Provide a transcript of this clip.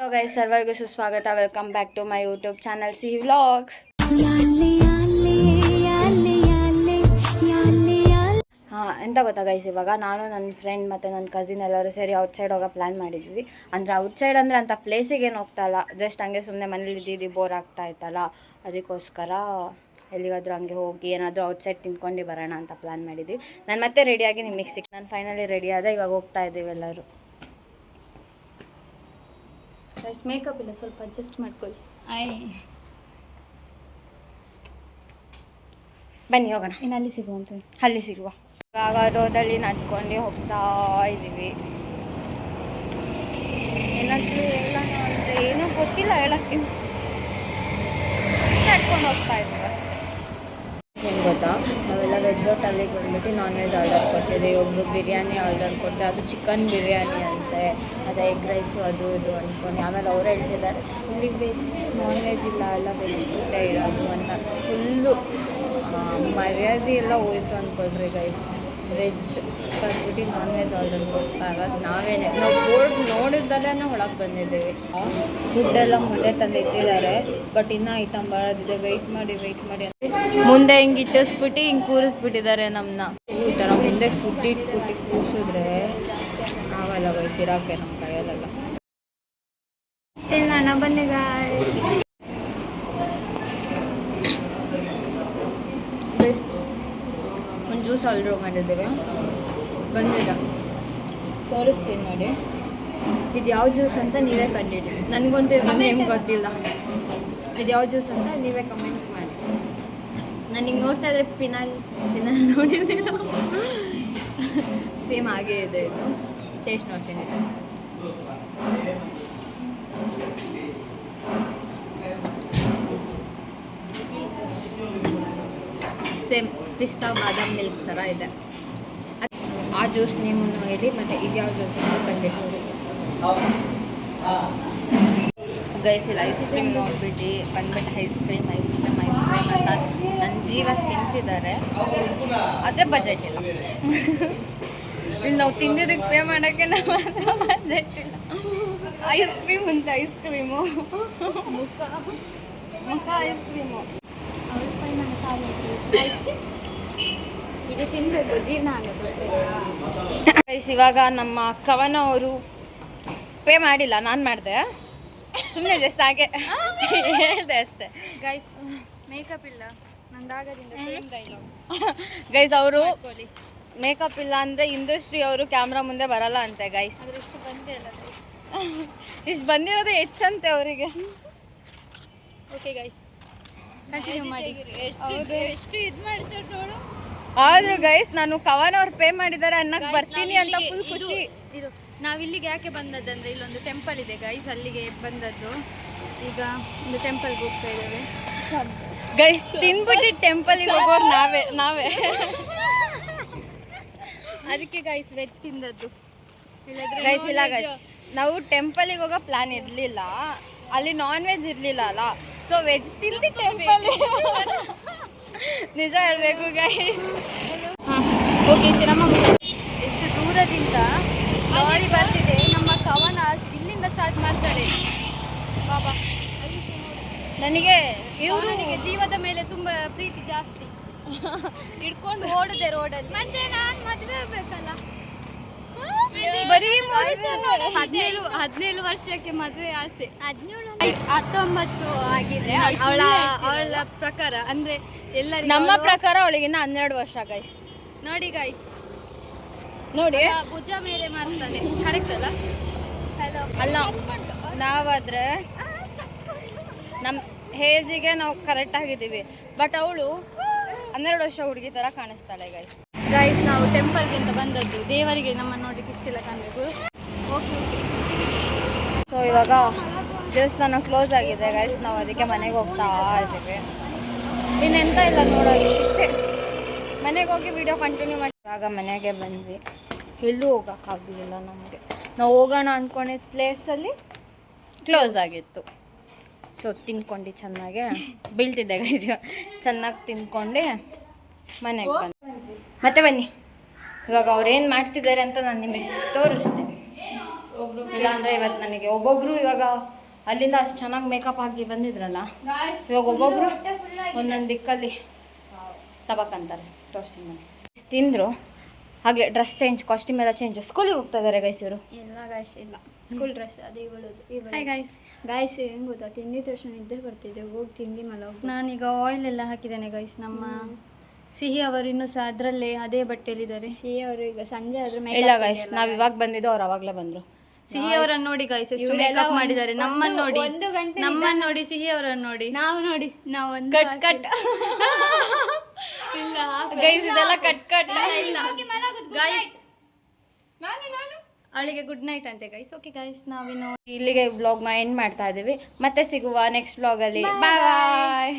Hello guys, ಸರ್ವರಿಗೂ ಸುಸ್ವಾಗತ. Welcome back to my YouTube channel Sihi vlogs. ಎಂತ ಗೊತ್ತಾ ಗೈಸ್, ಇವಾಗ ನಾನು ನನ್ನ ಫ್ರೆಂಡ್ ಮತ್ತು ನನ್ನ ಕಸಿನ್ ಎಲ್ಲರೂ ಸೇರಿ ಔಟ್ಸೈಡ್ ಹೋಗೋ ಪ್ಲ್ಯಾನ್ ಮಾಡಿದ್ವಿ. ಅಂದರೆ ಔಟ್ಸೈಡ್ ಅಂದರೆ ಅಂಥ ಪ್ಲೇಸಿಗೆ ಏನು ಹೋಗ್ತಾ ಇಲ್ಲ, ಜಸ್ಟ್ ಹಂಗೆ ಸುಮ್ಮನೆ ಮನೇಲಿ ಇದ್ದಿದ್ದು ಬೋರ್ ಆಗ್ತಾ ಇತ್ತಲ್ಲ, ಅದಕ್ಕೋಸ್ಕರ ಎಲ್ಲಿಗಾದರೂ ಹಂಗೆ ಹೋಗಿ ಏನಾದರೂ ಔಟ್ಸೈಡ್ ತಿನ್ಕೊಂಡು ಬರೋಣ ಅಂತ ಪ್ಲ್ಯಾನ್ ಮಾಡಿದ್ವಿ. ನಾನು ಮತ್ತೆ ರೆಡಿಯಾಗಿ ನಿಮಗೆ ನಾನು ಫೈನಲಿ ರೆಡಿ ಆದ. ಇವಾಗ ಹೋಗ್ತಾ ಇದ್ದೀವಿ ಎಲ್ಲರೂ. ಮೇಕಪ್ ಇಲ್ಲ, ಸ್ವಲ್ಪ ಅಡ್ಜಸ್ಟ್ ಮಾಡ್ಕೊಳ್ಳಿ. ಬನ್ನಿ ಹೋಗೋಣ. ಇನ್ನು ಅಲ್ಲಿ ಸಿಗುವಂತ ಅಲ್ಲಿ ಸಿಗುವ. ಇವಾಗ ರೋಡಲ್ಲಿ ನಡ್ಕೊಂಡು ಹೋಗ್ತಾ ಇದ್ದೀವಿ. ಏನಾದರೂ ಹೇಳೋಣ ಅಂದರೆ ಏನೂ ಗೊತ್ತಿಲ್ಲ ಹೇಳೋಕ್ಕೆ, ನಡ್ಕೊಂಡು ಹೋಗ್ತಾ ಇದ್ದೀವಿ ಅಷ್ಟೇ. ಏನು ಗೊತ್ತಾ, ನಾವೆಲ್ಲ ವೆಜ್ ಹೋಟೆಲಿಗೆ ಬಂದ್ಬಿಟ್ಟು ನಾನ್ ವೆಜ್ ಆರ್ಡರ್ ಕೊಡ್ತಿದ್ದೀವಿ. ಒಬ್ಬರು ಬಿರಿಯಾನಿ ಆರ್ಡರ್ ಕೊಡ್ತೀವಿ, ಅದು ಚಿಕನ್ ಬಿರಿಯಾನಿ ಅಂತೆ, ಅದು ಎಗ್ ರೈಸು ಅದು ಇದು ಅಂದ್ಕೊಂಡು. ಆಮೇಲೆ ಅವ್ರು ಹೇಳ್ತಿದ್ದಾರೆ ಇಲ್ಲಿ ವೆಜ್ ನಾನ್ ವೆಜ್ ಇಲ್ಲ, ಎಲ್ಲ ವೆಜ್ ಫುಡ್ಡೇ ಇರೋದು ಅಂತ. ಫುಲ್ಲು ಮರ್ಯಾದೆ ಎಲ್ಲ ಹೋಯ್ತು ಅಂದ್ಕೊಳ್ರಿ ಗೈಸ್. ವೆಜ್ ಬಂದ್ಬಿಟ್ಟು ನಾನ್ ವೆಜ್ ಆರ್ಡರ್ ಕೊಡ್ತಾ ಇರೋದು ನಾವೇನೆ. ನಾವು ಬೋರ್ಡ್ ನೋಡಿದ್ದಲ್ಲೇ ಒಳಗೆ ಬಂದಿದ್ದೀವಿ. ಫುಡ್ಡೆಲ್ಲ ಮುಂದೆ ತಂದು ಇಟ್ಟಿದ್ದಾರೆ, ಬಟ್ ಇನ್ನೂ ಐಟಮ್ ಬರೋದಿದೆ. ವೆಯ್ಟ್ ಮಾಡಿ ಮುಂದೆ ಹಿಂಗೆ ಇಟ್ಟಿಸ್ಬಿಟ್ಟು ಹಿಂಗೆ ಕೂರಿಸ್ಬಿಟ್ಟಿದ್ದಾರೆ ನಮ್ಮನ್ನ. ಈ ಥರ ಮುಂದೆ ಫುಡ್ ಇಟ್ಬಿಟ್ಟು ಕೂರಿಸಿದ್ರೆ ನಾವೆಲ್ಲ ಗೈಸ್ ಇರೋಕ್ಕೆ ನಮ್ಮ ಕೈಯಲ್ಲೆಲ್ಲ ಇಲ್ಲ. ನಾ ಬನ್ನಿ ಗಾಯ್ಸ್. ಒಂದು ಜ್ಯೂಸ್ ಆರ್ಡರ್ ಮಾಡಿದ್ದೇವೆ, ಬಂದಿಲ್ಲ, ತೋರಿಸ್ತೀನಿ ನೋಡಿ. ಇದು ಯಾವ ಜ್ಯೂಸ್ ಅಂತ ನೀವೇ ಕಂಡಿಡಿ. ನನಗಂತೂ ಇದ್ರ ನೇಮ್ ಗೊತ್ತಿಲ್ಲ. ಇದು ಯಾವ ಜ್ಯೂಸ್ ಅಂತ ನೀವೇ ಕಮೆಂಟ್ ಮಾಡಿ. ನನಗೆ ನೋಡ್ತಾ ಇದ್ರೆ ಪಿನಾಲ್ ನೋಡಿದ್ದೀರ, ಸೇಮ್ ಹಾಗೇ ಇದೆ. ಇದು ಟೇಸ್ಟ್ ನೋಡ್ತೀನಿ. ಸೇಮ್ ಪಿಸ್ತಾ ಬಾದಾಮ್ ಮಿಲ್ಕ್ ಥರ ಇದೆ. ಆ ಜ್ಯೂಸ್ ನೀವು ಹೇಳಿ, ಮತ್ತು ಇದು ಯಾವ ಜ್ಯೂಸ್ ಅಂತ ಬಂದ್ಬಿಟ್ಟು ಗೈಸ್. ಇಲ್ಲಿ ಐಸ್ ಕ್ರೀಮ್ ನೋಡ್ಬಿಟ್ಟು ಬಂದ್ಬಿಟ್ಟು ಐಸ್ ಕ್ರೀಮ್ ಅಂತ ನನ್ನ ಜೀವ ತಿಂತಿದ್ದಾರೆ, ಆದರೆ ಬಜೆಟ್ ಇಲ್ಲ. ಇಲ್ಲಿ ನಾವು ತಿಂದಿದ್ದಕ್ಕೆ ಪೇ ಮಾಡೋಕ್ಕೆ ನಮ್ಮ ಹತ್ರ ಬಜೆಟ್ ಇಲ್ಲ. ಐಸ್ ಕ್ರೀಮ್ ಅಂತ ಐಸ್ ಕ್ರೀಮು, ಮುಖ ಐಸ್ ಕ್ರೀಮು ಇದು ತಿನ್ನಬೇಕು, ಜೀರ್ಣ ಆಗುತ್ತೆ. ಗೈಸ್ ಇವಾಗ ನಮ್ಮ ಕವನ ಅವರು ಪೇ ಮಾಡಿಲ್ಲ, ನಾನು ಮಾಡಿದೆ ಸುಮ್ಮನೆ ಜಸ್ಟ್ ಹಾಗೆ ಹೇಳಿದೆ ಅಷ್ಟೇ. ಗೈಸ್ ಮೇಕಪ್ ಇಲ್ಲ ನಂದಾಗದಿಂದ ಗೈಸ್ ಅವರು ಮೇಕಪ್ ಇಲ್ಲ ಅಂದರೆ ಇಂಡಸ್ಟ್ರಿ ಅವರು ಕ್ಯಾಮ್ರಾ ಮುಂದೆ ಬರಲ್ಲ ಅಂತೆ ಗೈಸ್. ಇಷ್ಟು ಬಂದೇ ಇಲ್ಲ, ಇಷ್ಟು ಬಂದಿರೋದು ಹೆಚ್ಚಂತೆ ಅವರಿಗೆ. ಓಕೆ ಗೈಸ್ ಕಂಟಿನ್ಯೂ ಮಾಡಿ. ಎಷ್ಟು ಇದು ಮಾಡ್ತಾರೆ ನೋಡು. ಆದ್ರೂ ಗೈಸ್ ನಾನು ಕವನ್ ಅವ್ರು ಪೇ ಮಾಡಿದ್ದಾರೆ ಅನ್ನಕ್ಕೆ ಬರ್ತೀನಿ ಅಂತ ಫುಲ್ ಖುಷಿ. ನಾವಿಲ್ಲಿಗೆ ಯಾಕೆ ಬಂದದ್ದಂದ್ರೆ ಇಲ್ಲೊಂದು ಟೆಂಪಲ್ ಇದೆ ಗೈಸ್, ಅಲ್ಲಿಗೆ ಬಂದದ್ದು. ಈಗ ಒಂದು ಟೆಂಪಲ್ಗೆ ಹೋಗ್ತಾ ಇದ್ದೇವೆ ಗೈಸ್. ತಿನ್ಬಿಟ್ಟು ಟೆಂಪಲ್ಗೆ ಹೋಗೋರು ನಾವೇ ಅದಕ್ಕೆ ಗೈಸ್ ವೆಜ್ ತಿಂದದ್ದು. ಗೈಸ್ ಇಲ್ಲ ಗೈಸ್, ನಾವು ಟೆಂಪಲಿಗೆ ಹೋಗೋ ಪ್ಲಾನ್ ಇರಲಿಲ್ಲ, ಅಲ್ಲಿ ನಾನ್ ವೆಜ್ ಇರಲಿಲ್ಲ ಅಲ್ಲ, ಸೊ ವೆಜ್ ತಿಂದು ಟೆಂಪಲ್. ನಿಜ ಹೇಳಬೇಕು ಗೈಸ್. ಓಕೆ ಚಿನ್ನಮ್ಮ, ಎಷ್ಟು ದೂರದಿಂದ ಲಾರಿ ಬರ್ತಿದೆ. ನಮ್ಮ ಕವನ ಇಲ್ಲಿಂದ ಸ್ಟಾರ್ಟ್ ಮಾಡ್ತಾರೆ. ಬಾಬಾ ನನಗೆ ಜೀವದ ಮೇಲೆ ತುಂಬ ಪ್ರೀತಿ ಜಾಸ್ತಿ. ಹಿಡ್ಕೊಂಡು ಓಡಿದೆ ರೋಡಲ್ಲಿ. ಮತ್ತೆ ನಾನು ಮದುವೆ ಆಗ್ಬೇಕಲ್ಲ, ಬರೀ 17 ವರ್ಷಕ್ಕೆ ಮದುವೆ ಆಸೆ. 19 ಆಗಿದೆ ಅವಳ ಪ್ರಕಾರ. ಅಂದ್ರೆ ಎಲ್ಲರಿಗೂ ನಮ್ಮ ಪ್ರಕಾರ ಅವಳಿಗಿನ್ನ 12 ವರ್ಷ ಗೈಸ್. ನೋಡಿ ಗೈಸ್, ನೋಡಿ ಭುಜ ಮೇಲೆ ಮಾಡ್ತಾನೆ. ಕರೆಕ್ಟ್ ಅಲ್ಲ? ಹಲೋ ಅಲ್ಲ, ನಾವಾದ್ರೆ ನಮ್ಮ ಏಜಿಗೆ ನಾವು ಕರೆಕ್ಟ್ ಆಗಿದ್ದೀವಿ, ಬಟ್ ಅವಳು 12 ವರ್ಷ ಹುಡುಗಿ ಥರ ಕಾಣಿಸ್ತಾಳೆ ಗೈಸ್. ಗೈಸ್ ನಾವು ಟೆಂಪಲ್ಗೆ ಅಂತ ಬಂದದ್ದು, ದೇವರಿಗೆ ನಮ್ಮನ್ನು ನೋಡ್ಲಿಕ್ಕೆ ಇಷ್ಟೆಲ್ಲ ಕಾಣಬೇಕು. ಓಕೆ. ಸೊ ಇವಾಗ ದೇವಸ್ಥಾನ ಕ್ಲೋಸ್ ಆಗಿದೆ ಗೈಸ್, ನಾವು ಅದಕ್ಕೆ ಮನೆಗೆ ಹೋಗ್ತಾ ಇದ್ದೀವಿ. ಇನ್ನೆಂತ ಇಲ್ಲ ನೋಡೋದು, ಇಷ್ಟೇ. ಮನೆಗೆ ಹೋಗಿ ವಿಡಿಯೋ ಕಂಟಿನ್ಯೂ ಮಾಡಿ. ಇವಾಗ ಮನೆಗೆ ಬಂದ್ವಿ, ಎಲ್ಲೂ ಹೋಗೋಕ್ಕಾಗಲಿಲ್ಲ ನಮಗೆ. ನಾವು ಹೋಗೋಣ ಅಂದ್ಕೊಂಡಿದ್ದ ಪ್ಲೇಸಲ್ಲಿ ಕ್ಲೋಸ್ ಆಗಿತ್ತು. ಸೊ ತಿನ್ಕೊಂಡು ಚೆನ್ನಾಗೆ ಬೀಳ್ತಿದ್ದೆ ಗೈಸ್, ಚೆನ್ನಾಗಿ ತಿನ್ಕೊಂಡು ಮನೆಗೆ ಬಂದು ಮತ್ತೆ ಬನ್ನಿ. ಇವಾಗ ಅವ್ರು ಏನು ಮಾಡ್ತಿದ್ದಾರೆ ಅಂತ ನಾನು ನಿಮಗೆ ತೋರಿಸ್ತೇನೆ. ಇಲ್ಲಾಂದರೆ ಇವತ್ತು ನನಗೆ ಒಬ್ಬೊಬ್ಬರು ಇವಾಗ ಅಲ್ಲಿಂದ ಅಷ್ಟು ಚೆನ್ನಾಗಿ ಮೇಕಪ್ ಆಗಿ ಬಂದಿದ್ರಲ್ಲ, ಇವಾಗ ಒಬ್ಬೊಬ್ಬರು ಒಂದೊಂದು ದಿಕ್ಕಲ್ಲಿ ತಬಕ್ಕಂತಾರೆ ಟೋಸ್ಟಿಂಗ್ ಮಾಡಿ ತಿಂದರು. ಹಾಗೆ ಡ್ರೆಸ್ ಚೇಂಜ್, ಕಾಸ್ಟ್ಯೂಮ್ ಎಲ್ಲ ಚೇಂಜ್. ಸ್ಕೂಲಿಗೆ ಹೋಗ್ತಾ ಇದ್ದಾರೆ ಗೈಸ್ ಇವರು. ಇಲ್ಲ ಗಾಯ್ಸ್, ಇಲ್ಲ ಸ್ಕೂಲ್ ಡ್ರೆಸ್ ಅದೇ ಇವಳದು. Hi guys. ಗಾಯ್ಸ್ ಹೆಂಗ್ ಗೊತ್ತಾ, ತಿಂದಿದ ತಕ್ಷಣ ನಿದ್ದೆ ಬರ್ತಿದೆ, ಹೋಗಿ ತಿಂಡಿ ಮೇಲೆ ಹೋಗಿ. ನಾನೀಗ ಆಯಿಲ್ ಎಲ್ಲ ಹಾಕಿದ್ದೇನೆ ಗೈಸ್. ನಮ್ಮ ಸಿಹಿ ಅವರು ಇನ್ನೂ ಸಹ ಅದರಲ್ಲೇ ಅದೇ ಬಟ್ಟೆಯಲ್ಲಿದ್ದಾರೆ. ಸಿಹಿ ಅವರು ಈಗ ಸಂಜೆ ಆದ್ರೆ ಇಲ್ಲ ಗೈಸ್, ನಾವು ಇವಾಗ ಬಂದಿದ್ದು, ಅವ್ರು ಅವಾಗಲೇ ಬಂದರು. ಸಿಹಿ ಅವರನ್ನು ನೋಡಿ ಗೈಸ್, ಎಷ್ಟು ಮೇಕಪ್ ಮಾಡಿದ್ದಾರೆ. ನಮ್ಮನ್ನು ನೋಡಿ, 1 ಗಂಟೆ ನಮ್ಮನ್ನು ನೋಡಿ, ಸಿಹಿ ಅವರನ್ನು ನೋಡಿ. ನಾವು ನೋಡಿ, ನಾವು ಒಂದು ಕಟ್ ಕಟ್ ಇಲ್ಲ ಗೈಸ್, ಇದೆಲ್ಲ ಕಟ್ ಕಟ್ ಇಲ್ಲ ಗೈಸ್. ಅವಳಿಗೆ ಗುಡ್ ನೈಟ್ ಅಂತೆ ಗೈಸ್. ಓಕೆ ಗೈಸ್, ನಾವಿನ್ನು ಇಲ್ಲಿಗೆ ಬ್ಲಾಗ್ನ ಎಂಡ್ ಮಾಡ್ತಾ ಇದ್ದೀವಿ. ಮತ್ತೆ ಸಿಗುವ ನೆಕ್ಸ್ಟ್ ಬ್ಲಾಗಲ್ಲಿ. ಬಾಯ್ ಬಾಯ್.